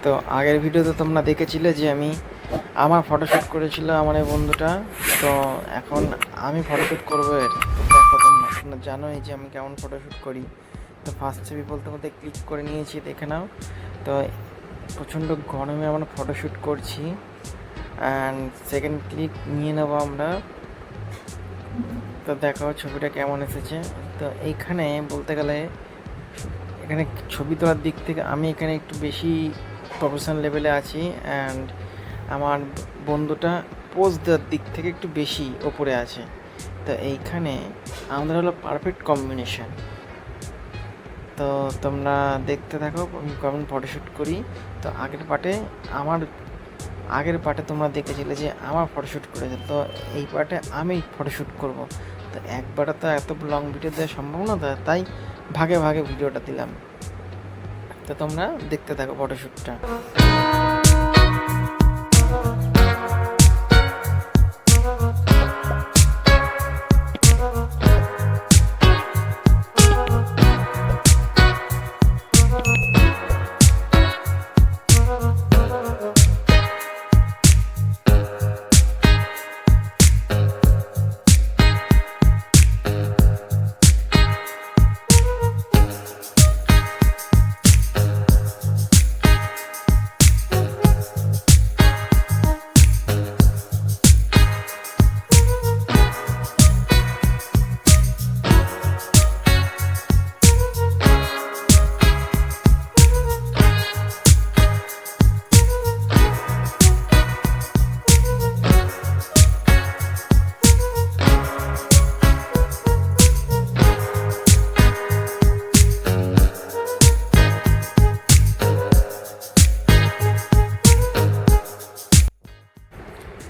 তো আগের ভিডিওতে তোমরা দেখেছিলে যে আমি আমার ফটোশ্যুট করেছিল আমার এই বন্ধুটা। তো এখন আমি ফটোশ্যুট করবো এর। তো দেখো তোমরা জানোই যে আমি কেমন ফটোশ্যুট করি। তো ফার্স্ট ছবি বলতে বলতে ক্লিক করে নিয়েছি, দেখে নাও। তো প্রচণ্ড গরমে আমরা ফটোশ্যুট করছি। অ্যান্ড সেকেন্ড ক্লিক নিয়ে নেবো আমরা। তো দেখো ছবিটা কেমন এসেছে। তো এইখানে বলতে গেলে এখানে ছবি তোলার দিক থেকে আমি এখানে একটু বেশি প্রফেশনাল লেভেলে আছি, অ্যান্ড আমার বন্ধুটা পোজ দেওয়ার দিক থেকে একটু বেশি ওপরে আছে। তো এইখানে আমাদের হলো পারফেক্ট কম্বিনেশন। তো তোমরা দেখতে থাকো আমি কেমন ফটোশ্যুট করি। তো আগের পার্টে তোমরা দেখেছিলে যে আমার ফটোশ্যুট করেছে, তো এই পার্টে আমি ফটোশ্যুট করব। তো একবারে তো এত লং ভিডিও দেওয়া সম্ভব না, তাই ভাগে ভাগে ভিডিওটা দিলাম। তো তোমরা দেখতে থাকো ফটোশ্যুটটা।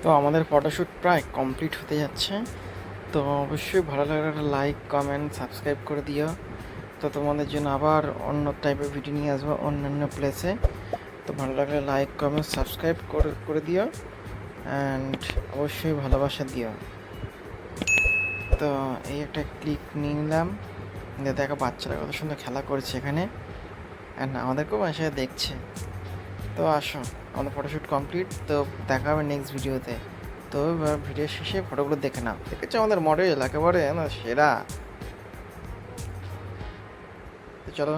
তো আমাদের ফটোশ্যুট প্রায় কমপ্লিট হতে যাচ্ছে। তো অবশ্যই ভালো লাগলে একটা লাইক, কমেন্ট, সাবস্ক্রাইব করে দিও। তো তোমাদের জন্য আবার অন্য টাইপের ভিডিও নিয়ে আসবো অন্যান্য প্লেসে। তো ভালো লাগলে লাইক, কমেন্ট, সাবস্ক্রাইব করে দিও, অ্যান্ড অবশ্যই ভালোবাসা দিও। তো এই একটা ক্লিক নিয়ে নিলাম। দেখো বাচ্চারা কত সুন্দর খেলা করছে এখানে, অ্যান্ড আমাদেরকেও বাসায় দেখছে। তো আসো, আমাদের ফটোশ্যুট কমপ্লিট। তো দেখা হবে নেক্সট ভিডিওতে। তো ভিডিও শেষে ফটোগুলো দেখে নাও। দেখেছো আমাদের মডেল একেবারে না সেরা। তো চলো।